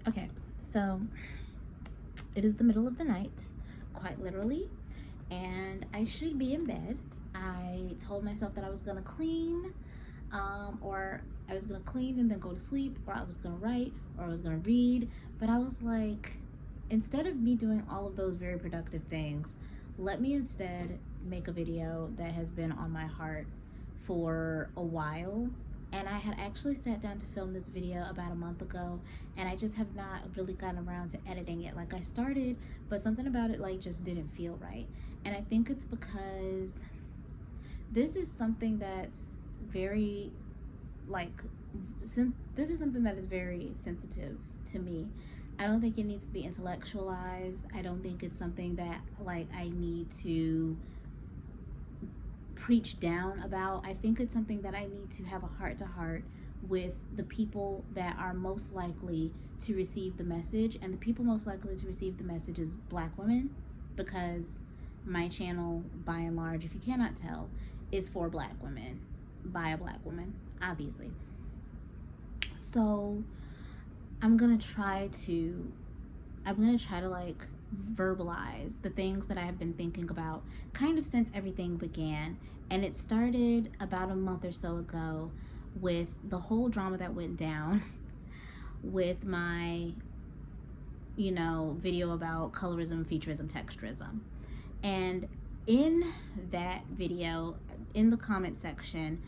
Okay, so it is the middle of the night, quite literally, and I should be in bed. I told myself that I was gonna clean, or I was gonna clean and then go to sleep, or I was gonna write, or I was gonna read. But I was like, instead of me doing all of those very productive things, let me instead make a video that has been on my heart for a while. And I had actually sat down to film this video about a month ago, and I just have not really gotten around to editing it. Like, I started, but something about it like just didn't feel right. And I think it's because this is something that's very like this is something that is very sensitive to me. I don't think it needs to be intellectualized. I don't think it's something that like I need to preach down about. I think it's something that I need to have a heart to heart with the people that are most likely to receive the message. And the people most likely to receive the message is Black women, because my channel, by and large, if you cannot tell, is for Black women by a Black woman, obviously. So I'm gonna try to like verbalize the things that I have been thinking about kind of since everything began. And it started about a month or so ago with the whole drama that went down with my, video about colorism, featureism, texturism. And in that video, in the comment section,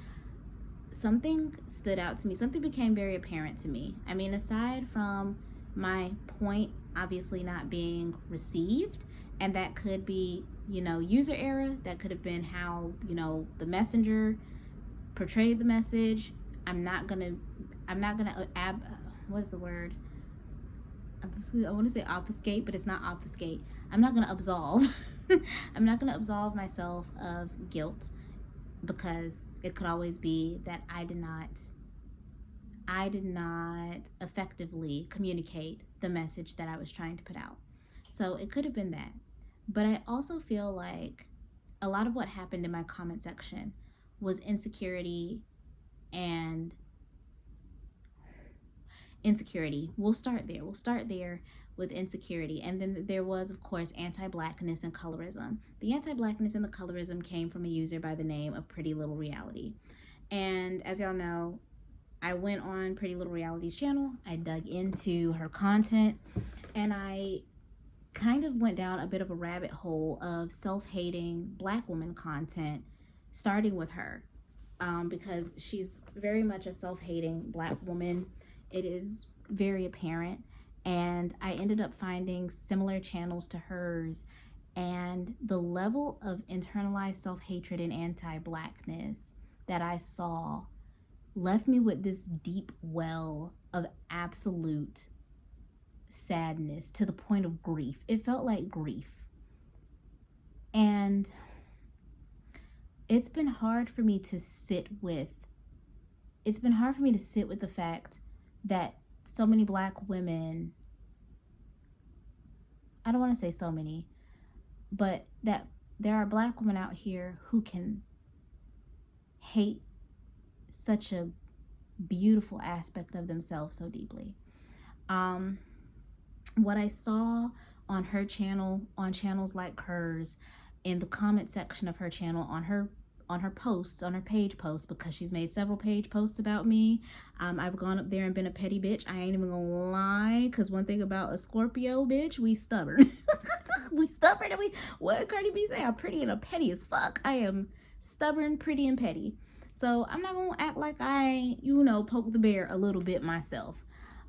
something stood out to me. Something became very apparent to me. I mean, aside from my point obviously not being received, and that could be, user error, that could have been how, the messenger portrayed the message. I'm not gonna what's the word? I want to say obfuscate, but it's not obfuscate. I'm not gonna absolve. I'm not gonna absolve myself of guilt, because it could always be that I did not effectively communicate the message that I was trying to put out. So it could have been that. But I also feel like a lot of what happened in my comment section was insecurity and insecurity. We'll start there. We'll start there with insecurity. And then there was, of course, anti-blackness and colorism. The anti-blackness and the colorism came from a user by the name of Pretty Little Reality. And as y'all know, I went on Pretty Little Reality's channel, I dug into her content, and I kind of went down a bit of a rabbit hole of self-hating Black woman content, starting with her, because she's very much a self-hating Black woman. It is very apparent, and I ended up finding similar channels to hers, and the level of internalized self-hatred and anti-Blackness that I saw left me with this deep well of absolute sadness, to the point of grief. It felt like grief. And it's been hard for me to sit with the fact that so many Black women, I don't want to say so many, but that there are Black women out here who can hate such a beautiful aspect of themselves so deeply. What I saw on her channel, on channels like hers, in the comment section of her channel, on her posts, on her page posts, because she's made several page posts about me. I've gone up there and been a petty bitch. I ain't even gonna lie, because one thing about a Scorpio bitch, we stubborn. We stubborn, and what Cardi B say? I'm pretty and I'm petty as fuck. I am stubborn, pretty, and petty. So I'm not gonna act like I, poke the bear a little bit myself.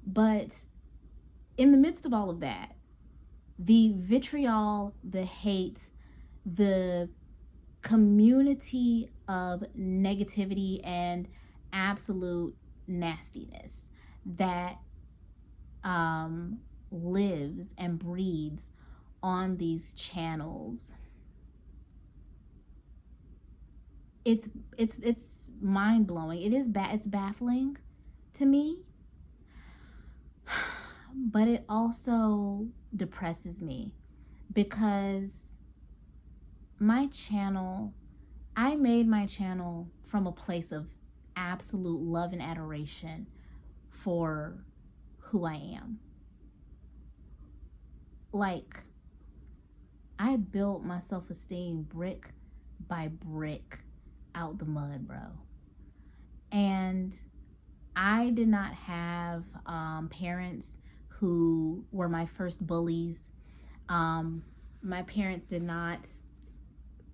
But in the midst of all of that, the vitriol, the hate, the community of negativity and absolute nastiness that lives and breeds on these channels, it's mind-blowing. It's baffling to me, but it also depresses me, because I made my channel from a place of absolute love and adoration for who I am. like, I built my self-esteem brick by brick out the mud, bro. And I did not have parents who were my first bullies. My parents did not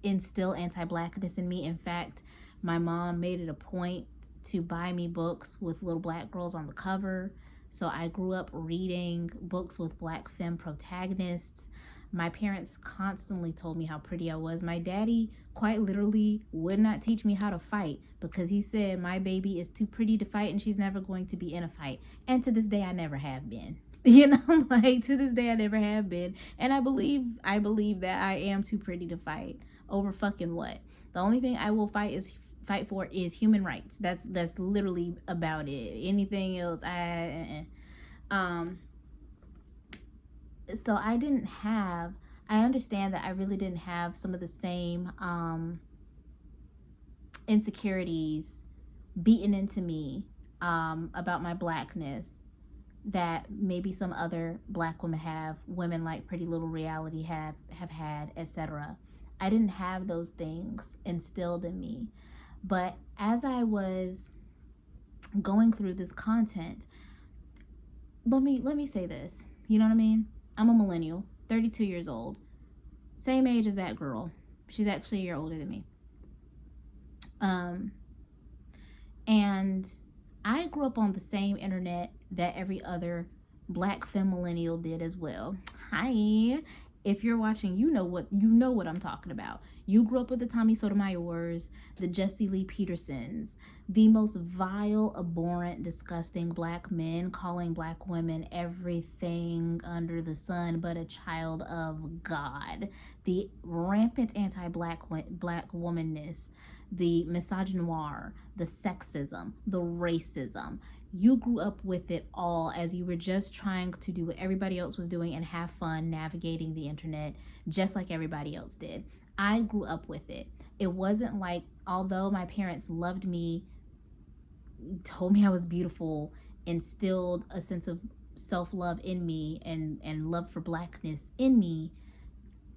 instill anti-blackness in me. In fact, my mom made it a point to buy me books with little black girls on the cover. So I grew up reading books with black femme protagonists. My parents constantly told me how pretty I was. My daddy quite literally would not teach me how to fight because he said my baby is too pretty to fight and she's never going to be in a fight. And to this day, I never have been. You know, like, to this day, I never have been. And I believe that I am too pretty to fight over fucking what? The only thing I will fight for is human rights. That's literally about it. Anything else, so I understand that I really didn't have some of the same insecurities beaten into me about my blackness that maybe some other black women have, women like Pretty Little Reality have had, etc. I didn't have those things instilled in me. But as I was going through this content, let me say this. You know what I mean? I'm a millennial, 32 years old. Same age as that girl. She's actually a year older than me. And I grew up on the same internet that every other black femme millennial did as well. Hi. If you're watching, you know what I'm talking about. You grew up with the Tommy Sotomayor's, the Jesse Lee Petersons, the most vile, abhorrent, disgusting black men calling black women everything under the sun but a child of God. The rampant anti-black womanness, the misogynoir, the sexism, the racism. You grew up with it all as you were just trying to do what everybody else was doing and have fun navigating the internet just like everybody else did. I grew up with it. It wasn't like, although my parents loved me, told me I was beautiful, instilled a sense of self-love in me and love for blackness in me,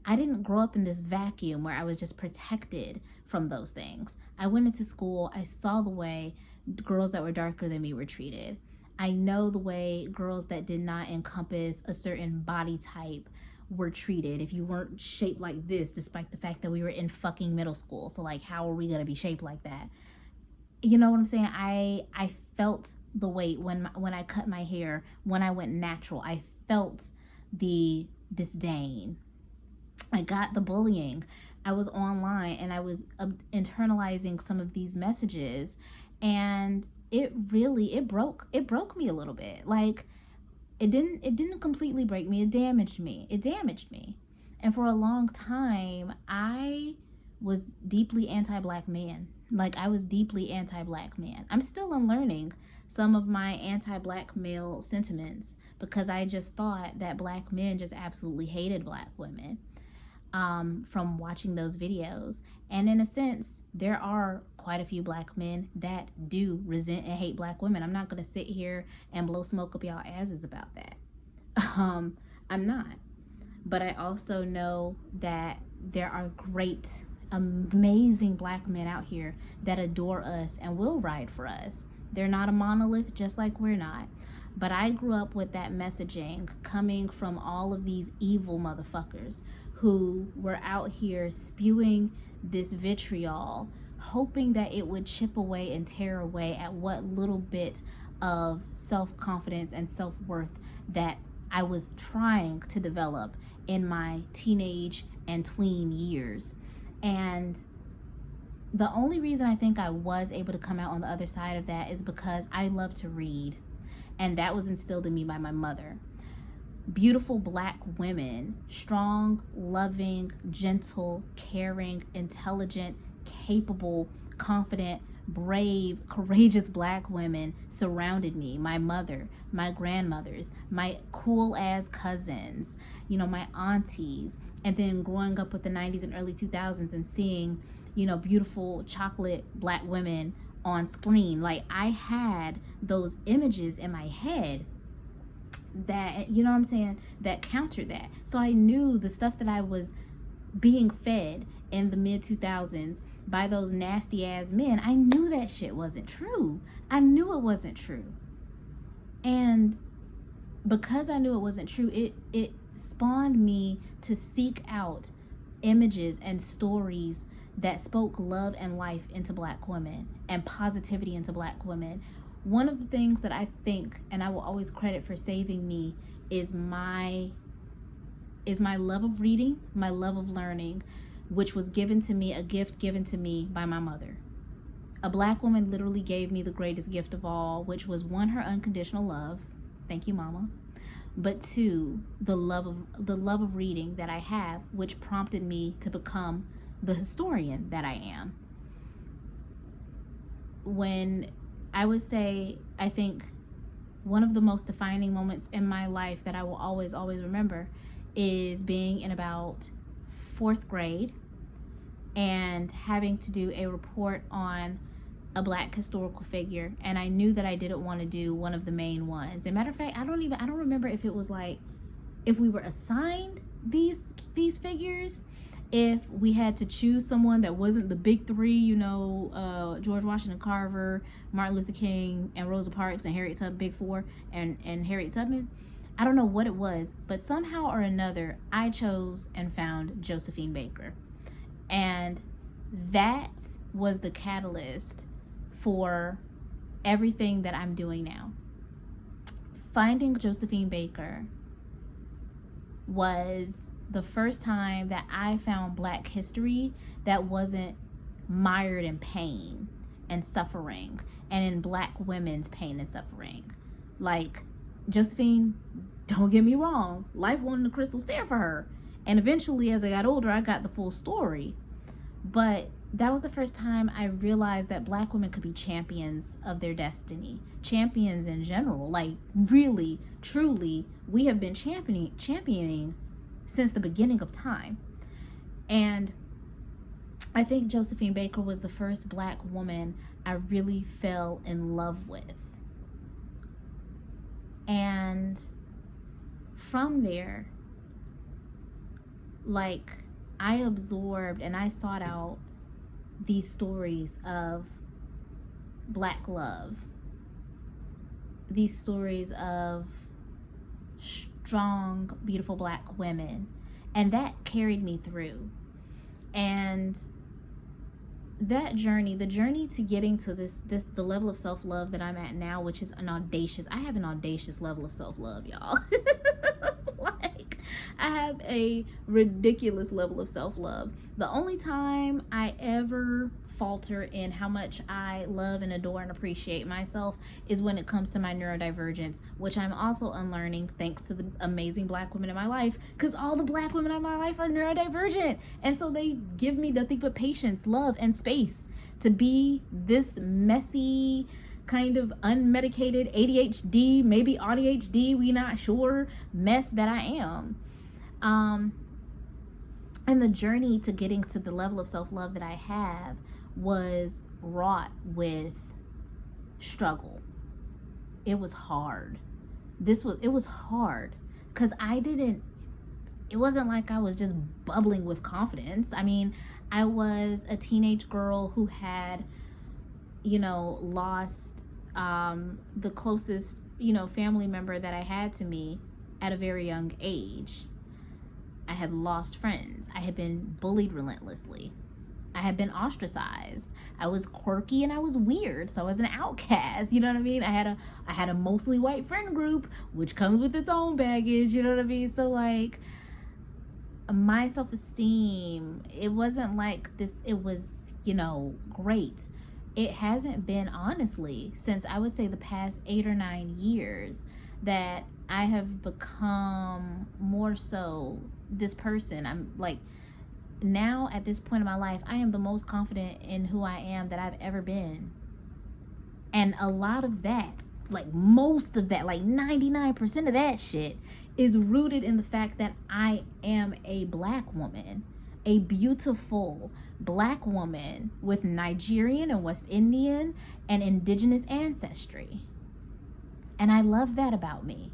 I didn't grow up in this vacuum where I was just protected from those things. I went into school, I saw the way girls that were darker than me were treated. I know the way girls that did not encompass a certain body type were treated. If you weren't shaped like this, despite the fact that we were in fucking middle school. So like, how are we gonna be shaped like that? You know what I'm saying? I felt the weight when I cut my hair, when I went natural. I felt the disdain. I got the bullying. I was online and I was internalizing some of these messages, and it broke me a little bit. Like, it didn't completely break me. It damaged me. And for a long time, I was deeply anti-black man. Like, I was deeply anti-black man. I'm still unlearning some of my anti-black male sentiments because I just thought that black men just absolutely hated black women. From watching those videos. And in a sense, there are quite a few black men that do resent and hate black women. I'm not going to sit here and blow smoke up y'all asses about that. I'm not. But I also know that there are great, amazing black men out here that adore us and will ride for us. They're not a monolith, just like we're not. But I grew up with that messaging coming from all of these evil motherfuckers who were out here spewing this vitriol, hoping that it would chip away and tear away at what little bit of self-confidence and self-worth that I was trying to develop in my teenage and tween years. And the only reason I think I was able to come out on the other side of that is because I love to read. And that was instilled in me by my mother. Beautiful black women, strong, loving, gentle, caring, intelligent, capable, confident, brave, courageous black women surrounded me. My mother, my grandmothers, my cool ass cousins, you know, my aunties. And then growing up with the 90s and early 2000s and seeing, you know, beautiful chocolate black women on screen. Like, I had those images in my head. that, you know what I'm saying, that countered that. So I knew the stuff that I was being fed in the mid 2000s by those nasty ass men, I knew that shit wasn't true. I knew it wasn't true. And because I knew it wasn't true, it spawned me to seek out images and stories that spoke love and life into Black women and positivity into Black women. One of the things that I think, and I will always credit for saving me, is my love of reading, my love of learning, which was given to me, a gift given to me by my mother. A Black woman literally gave me the greatest gift of all, which was, one, her unconditional love. Thank you, mama. But two, the love of reading that I have, which prompted me to become the historian that I am. When I would say, I think one of the most defining moments in my life that I will always remember is being in about 4th grade and having to do a report on a Black historical figure, and I knew that I didn't want to do one of the main ones. As a matter of fact, I don't remember if it was like, if we were assigned these figures, if we had to choose someone that wasn't the big three, you know, George Washington Carver, Martin Luther King, and Rosa Parks, and Harriet Tubman, big four, and Harriet Tubman. I don't know what it was, but somehow or another, I chose and found Josephine Baker. And that was the catalyst for everything that I'm doing now. Finding Josephine Baker was the first time that I found Black history that wasn't mired in pain and suffering, and in Black women's pain and suffering. Like, Josephine, don't get me wrong, life wasn't a crystal stair for her. And eventually, as I got older, I got the full story. But that was the first time I realized that Black women could be champions of their destiny. Champions in general. Like, really, truly, we have been championing since the beginning of time. And I think Josephine Baker was the first Black woman I really fell in love with. And from there, like, I absorbed and I sought out these stories of Black love, these stories of strong, beautiful Black women, and that carried me through. And that journey, the journey to getting to the level of self-love that I'm at now, which is I have an audacious level of self-love, y'all. Like, I have a ridiculous level of self-love. The only time I ever falter in how much I love and adore and appreciate myself is when it comes to my neurodivergence, which I'm also unlearning thanks to the amazing Black women in my life, because all the Black women in my life are neurodivergent, and so they give me nothing but patience, love, and space to be this messy, kind of unmedicated ADHD, maybe ADHD, we not sure, mess that I am. And the journey to getting to the level of self-love that I have was wrought with struggle. It was hard. It was hard because it wasn't like I was just bubbling with confidence. I mean, I was a teenage girl who had, lost the closest, family member that I had to me at a very young age. I had lost friends. I had been bullied relentlessly. I had been ostracized. I was quirky and I was weird, so I was an outcast. You know what I mean? I had a mostly white friend group, which comes with its own baggage. You know what I mean? So, like, my self-esteem, it wasn't like this. It was, great. It hasn't been, honestly, since I would say the past 8 or 9 years that I have become more so this person. I'm like, now at this point in my life, I am the most confident in who I am that I've ever been. And a lot of that, like most of that, like 99% of that shit is rooted in the fact that I am a Black woman, a beautiful Black woman with Nigerian and West Indian and indigenous ancestry. And I love that about me.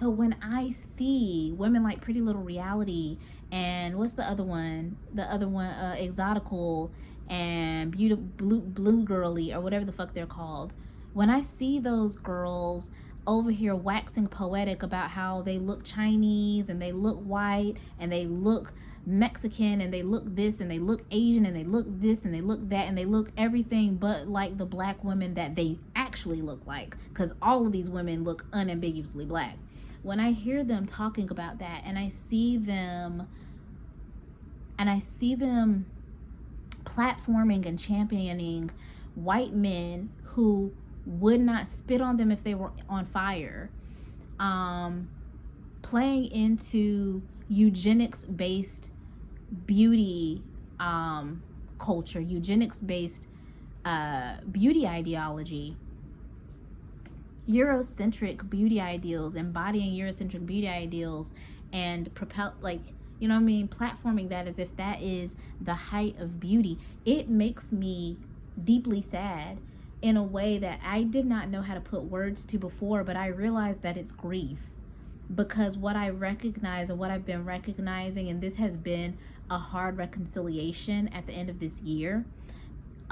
So when I see women like Pretty Little Reality and what's the other one? Exotical and blue girly or whatever the fuck they're called. When I see those girls over here waxing poetic about how they look Chinese and they look white and they look Mexican and they look this and they look Asian and they look this and they look that and they look everything but like the black women that they actually look like, because all of these women look unambiguously black. When I hear them talking about that and I see them platforming and championing white men who would not spit on them if they were on fire, playing into eugenics based beauty culture, eugenics based beauty ideology, Eurocentric beauty ideals, embodying Eurocentric beauty ideals and propel, like, you know what I mean, platforming that as if that is the height of beauty. It makes me deeply sad in a way that I did not know how to put words to before, but I realized that it's grief. Because what I recognize and what I've been recognizing, and this has been a hard reconciliation at the end of this year,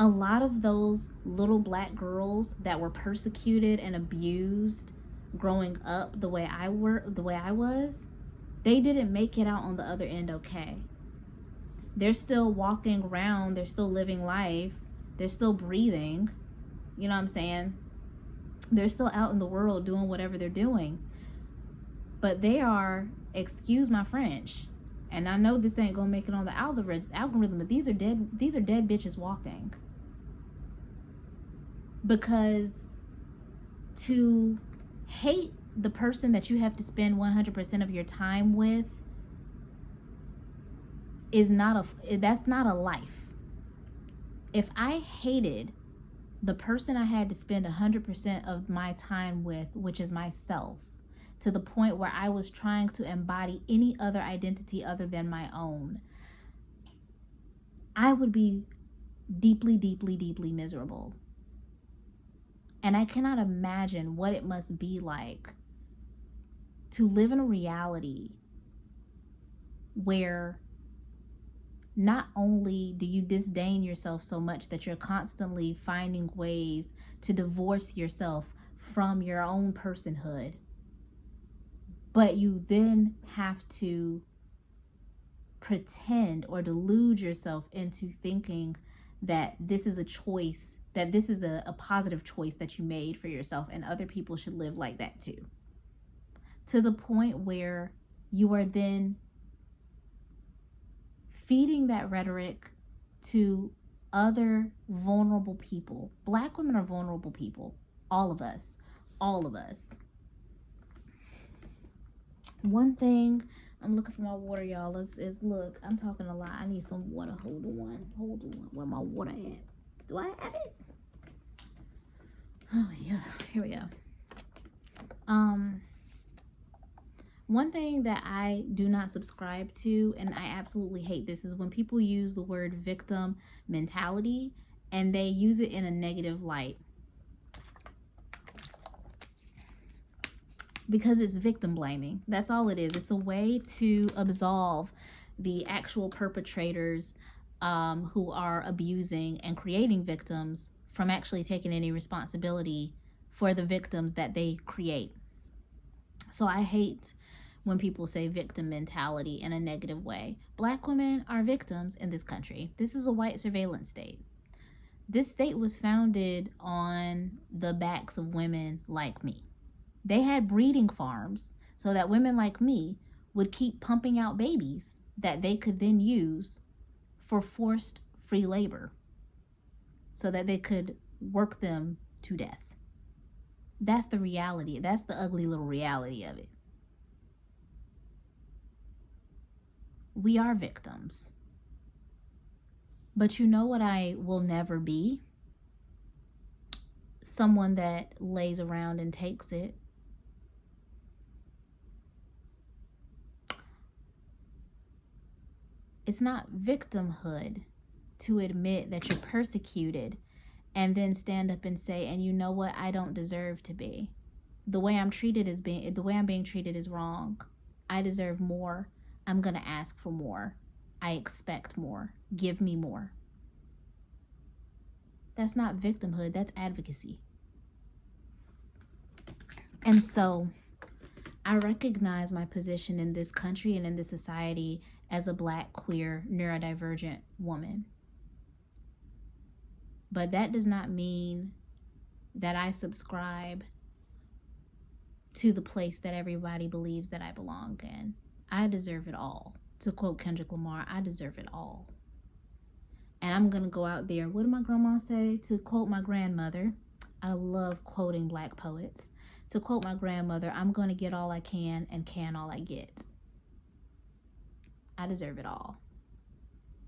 a lot of those little black girls that were persecuted and abused growing up the way I was, they didn't make it out on the other end okay. They're still walking around, they're still living life, they're still breathing, you know what I'm saying? They're still out in the world doing whatever they're doing. But they are, excuse my French, and I know this ain't gonna make it on the algorithm, but these are dead bitches walking. Because to hate the person that you have to spend 100% of your time with is that's not a life. If I hated the person I had to spend 100% of my time with, which is myself, to the point where I was trying to embody any other identity other than my own, I would be deeply, deeply, deeply miserable. And I cannot imagine what it must be like to live in a reality where not only do you disdain yourself so much that you're constantly finding ways to divorce yourself from your own personhood, but you then have to pretend or delude yourself into thinking that this is a choice, that this is a positive choice that you made for yourself, and other people should live like that too. To the point where you are then feeding that rhetoric to other vulnerable people. Black women are vulnerable people. All of us. All of us. One thing, I'm looking for my water, y'all. Is look, I'm talking a lot. I need some water. Hold on. Where my water at? Do I have it? Oh yeah, here we go. One thing that I do not subscribe to, and I absolutely hate this, is when people use the word victim mentality and they use it in a negative light. Because it's victim blaming. That's all it is. It's a way to absolve the actual perpetrators who are abusing and creating victims from actually taking any responsibility for the victims that they create. So I hate when people say victim mentality in a negative way. Black women are victims in this country. This is a white surveillance state. This state was founded on the backs of women like me. They had breeding farms so that women like me would keep pumping out babies that they could then use for forced free labor so that they could work them to death. That's the reality. That's the ugly little reality of it. We are victims. But you know what I will never be? Someone that lays around and takes it. It's not victimhood to admit that you're persecuted and then stand up and say, and you know what, I don't deserve to be. the way I'm being treated is wrong. I deserve more. I'm going to ask for more. I expect more. Give me more. That's not victimhood, that's advocacy. And so I recognize my position in this country and in this society as a Black, queer, neurodivergent woman. But that does not mean that I subscribe to the place that everybody believes that I belong in. I deserve it all. To quote Kendrick Lamar, I deserve it all. And I'm going to go out there. What did my grandma say? To quote my grandmother, I love quoting Black poets. To quote my grandmother, I'm going to get all I can and can all I get. I deserve it all.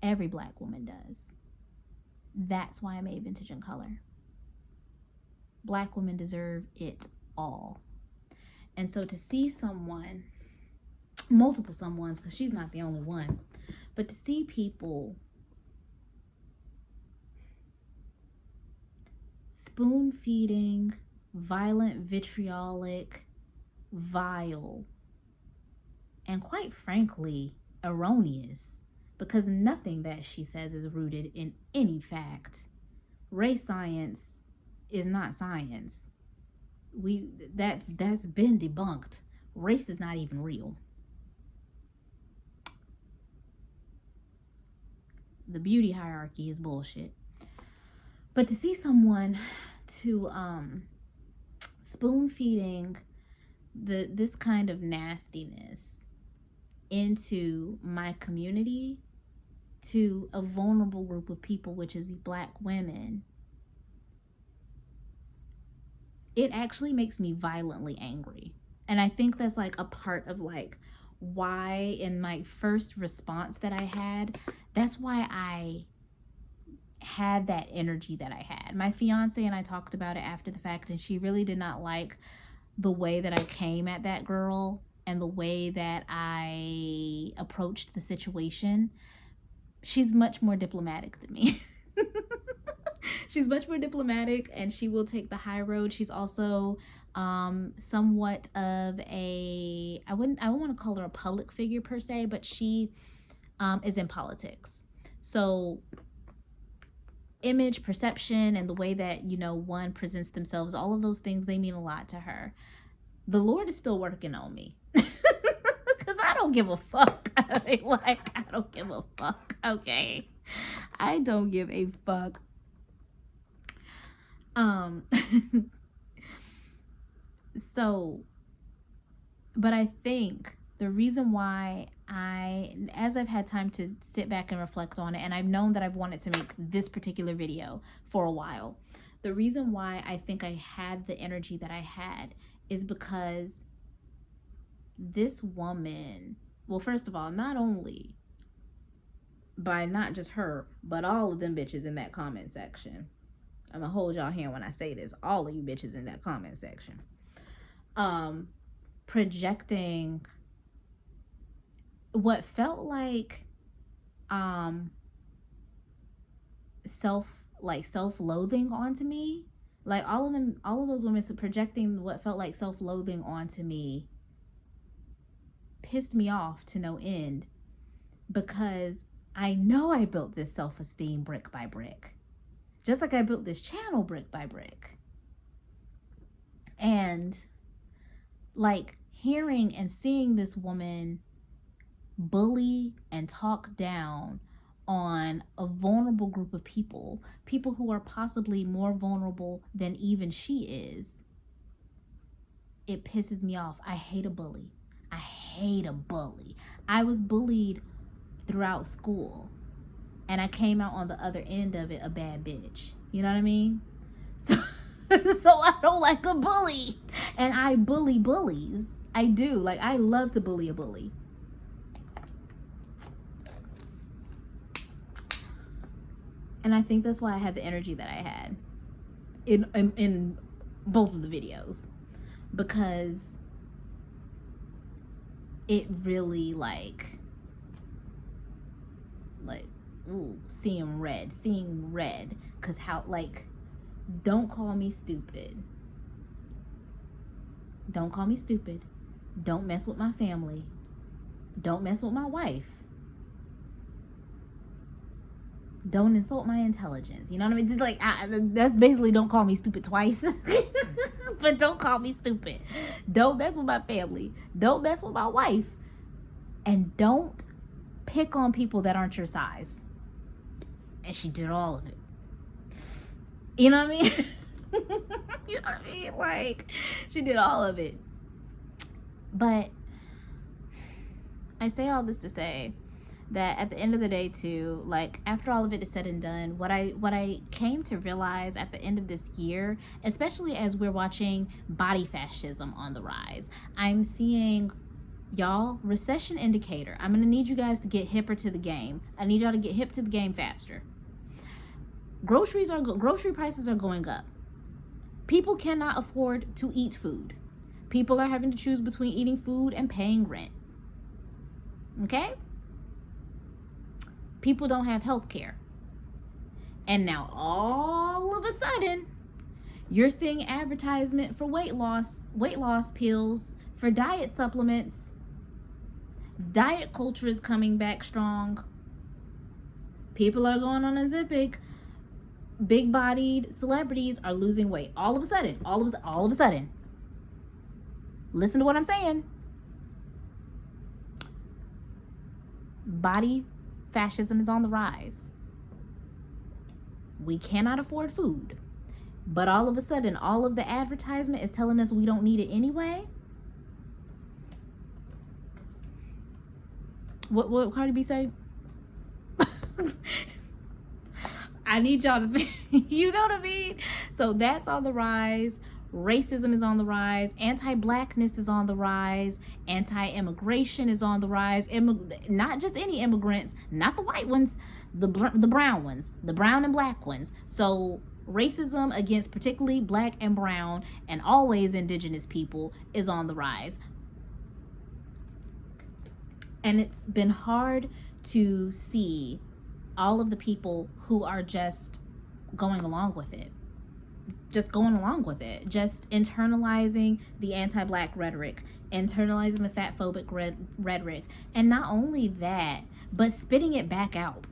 Every Black woman does. That's why I made Vintage in Color. Black women deserve it all. And so to see someone, multiple someones, because she's not the only one, but to see people spoon feeding, violent, vitriolic, vile, and quite frankly, erroneous, because nothing that she says is rooted in any fact. Race science is not science. That's been debunked. Race is not even real. The beauty hierarchy is bullshit. But to see someone to spoon feeding this kind of nastiness into my community, to a vulnerable group of people, which is Black women, it actually makes me violently angry. And I think that's like a part of like why in my first response that I had, that's why I had that energy that I had. My fiance and I talked about it after the fact, and she really did not like the way that I came at that girl and the way that I approached the situation. She's much more diplomatic than me. She's much more diplomatic, and she will take the high road. She's also somewhat of I wouldn't want to call her a public figure per se, but she is in politics. So image, perception, and the way that, one presents themselves, all of those things, they mean a lot to her. The Lord is still working on me. Because I don't give a fuck. I don't give a fuck. Okay. I don't give a fuck. So, but I think the reason why as I've had time to sit back and reflect on it, and I've known that I've wanted to make this particular video for a while, the reason why I think I had the energy that I had is because this woman, well, first of all, not only by not just her, but all of them bitches in that comment section. I'm gonna hold y'all hand when I say this. All of you bitches in that comment section. Projecting what felt like self-loathing onto me. Like all of those women projecting what felt like self-loathing onto me pissed me off to no end, because I know I built this self-esteem brick by brick, just like I built this channel brick by brick. And like hearing and seeing this woman bully and talk down on a vulnerable group of people who are possibly more vulnerable than even she is, it pisses me off. I hate a bully. I hate a bully. I was bullied throughout school, and I came out on the other end of it a bad bitch. You know what I mean? So I don't like a bully, and I bully bullies. I do. Like, I love to bully a bully. And I think that's why I had the energy that I had in both of the videos, because it really like ooh, seeing red, because how, like, don't call me stupid. Don't call me stupid. Don't mess with my family. Don't mess with my wife. Don't insult my intelligence. You know what I mean? Just like, that's basically don't call me stupid twice. But don't call me stupid. Don't mess with my family. Don't mess with my wife. And don't pick on people that aren't your size. And she did all of it. You know what I mean? You know what I mean? Like, she did all of it. But I say all this to say that at the end of the day too, like, after all of it is said and done, what I came to realize at the end of this year, especially as we're watching body fascism on the rise, I'm seeing, y'all, recession indicator. I'm gonna need you guys to get hipper to the game. I need y'all to get hip to the game faster. Grocery prices are going up. People cannot afford to eat food. People are having to choose between eating food and paying rent. Okay? People don't have health care. And now all of a sudden, you're seeing advertisement for weight loss pills, for diet supplements. Diet culture is coming back strong. People are going on a Ozempic. Big-bodied celebrities are losing weight. All of a sudden. Listen to what I'm saying. Body fascism is on the rise. We cannot afford food. But all of a sudden, all of the advertisement is telling us we don't need it anyway. What Cardi B say? I need y'all to think, you know what I mean? So that's on the rise. Racism is on the rise. Anti-blackness is on the rise. Anti-immigration is on the rise. Not just any immigrants, not the white ones, the brown ones, the brown and black ones. So racism against particularly black and brown and always indigenous people is on the rise. And it's been hard to see all of the people who are just going along with it. Just internalizing the anti-black rhetoric, internalizing the fat-phobic rhetoric. And not only that, but spitting it back out,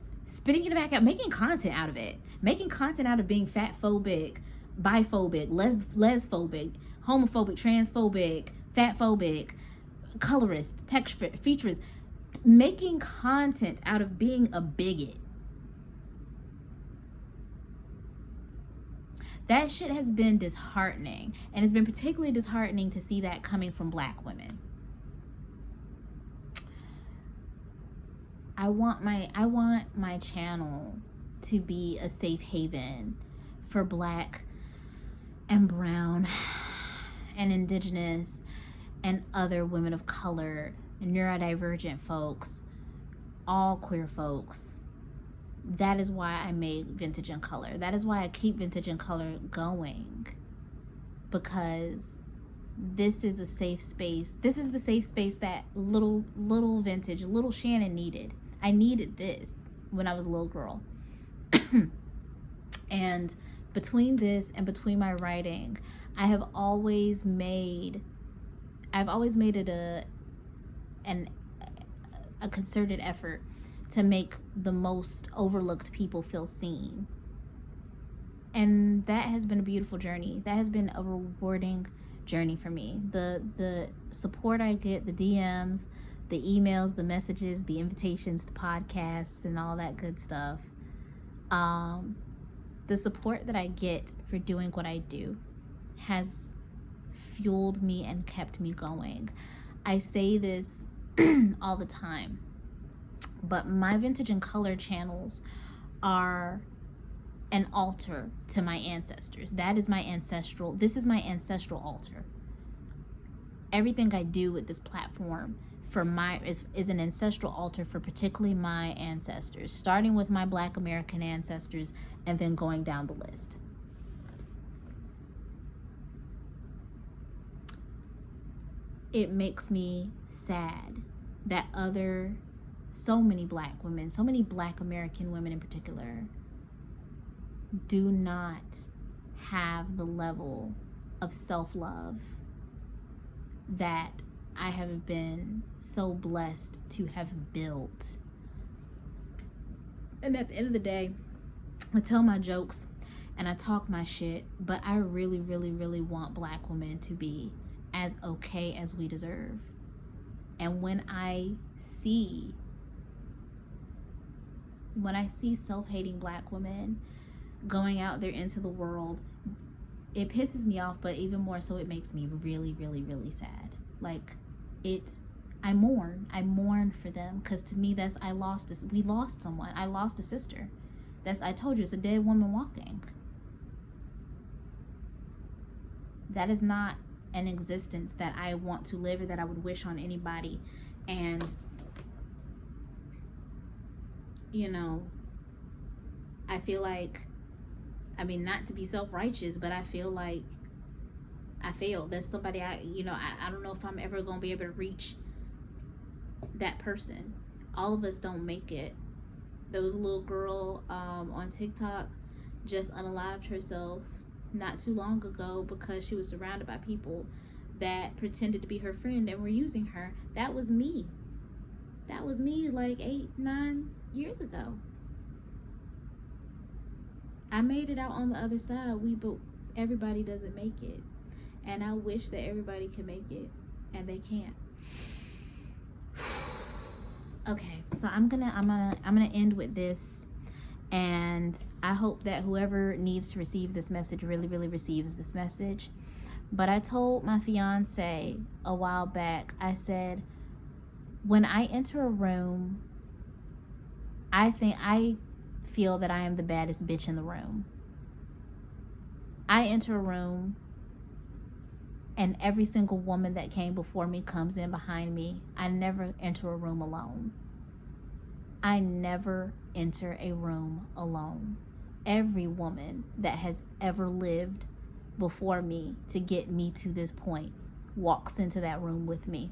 making content out of it, making content out of being fat-phobic, biphobic, lesphobic, homophobic, transphobic, fat-phobic, colorist, texture, features, making content out of being a bigot. That shit has been disheartening, and it's been particularly disheartening to see that coming from black women. I want my channel to be a safe haven for black and brown and indigenous and other women of color, neurodivergent folks, all queer folks. That is why I made Vintage in Color. That is why I keep Vintage in Color going. Because this is a safe space. This is the safe space that little Vintage, little Shannon needed. I needed this when I was a little girl. And between this and between my writing, I've always made it a concerted effort to make the most overlooked people feel seen. And that has been a beautiful journey. That has been a rewarding journey for me. The support I get, the DMs, the emails, the messages, the invitations to podcasts and all that good stuff. The support that I get for doing what I do has fueled me and kept me going. I say this all the time, but my Vintage in Color channels are an altar to my ancestors. This is my ancestral altar. Everything I do with this platform is an ancestral altar for particularly my ancestors, starting with my Black American ancestors and then going down the list. It makes me sad that so many Black women, so many Black American women in particular, do not have the level of self-love that I have been so blessed to have built. And at the end of the day, I tell my jokes and I talk my shit, but I really, really, really want Black women to be as okay as we deserve. And when I see self-hating Black women going out there into the world, it pisses me off, but even more so, it makes me really, really, really sad. Like, I mourn for them, because to me, we lost someone. I lost a sister. I told you, it's a dead woman walking. That is not an existence that I want to live or that I would wish on anybody. And, you know, I feel like, I mean, not to be self-righteous, but I feel like I failed. That's somebody I don't know if I'm ever going to be able to reach that person. All of us don't make it. There was a little girl on TikTok just unalived herself not too long ago because she was surrounded by people that pretended to be her friend and were using her. That was me. That was me like 8-9 years ago. I made it out on the other side. But everybody doesn't make it. And I wish that everybody could make it, and they can't. Okay, so I'm gonna end with this, and I hope that whoever needs to receive this message really, really receives this message. But I told my fiance a while back, I said, when I enter a room, I feel that I am the baddest bitch in the room. I enter a room and every single woman that came before me comes in behind me. I never enter a room alone. I never enter a room alone. Every woman that has ever lived before me to get me to this point walks into that room with me.